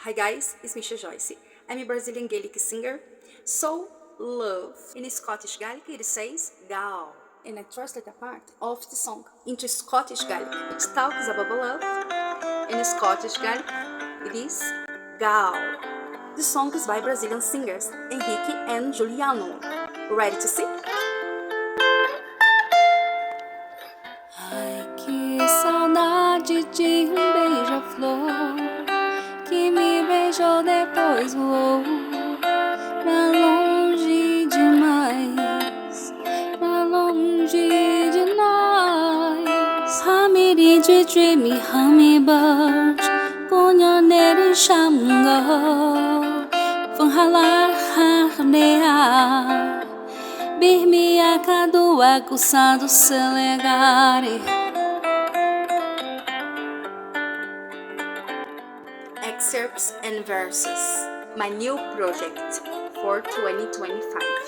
Hi guys, it's me Joyce. I'm a Brazilian Gaelic singer. So, love. In Scottish Gaelic it says gal. And I translate a part of the song into Scottish Gaelic, which talks about love. In Scottish Gaelic it is gal. The song is by Brazilian singers Henrique and Juliano. Ready to sing? Ai, que saudade de beija-flor que me beijou depois voou pra longe demais, pra longe de nós. Hamiri dreamy hummingbird, ponyanerin shamgo, funghala harnea. Birmia cadua gustado celegare. Excerpts and verses. My new project for 2025.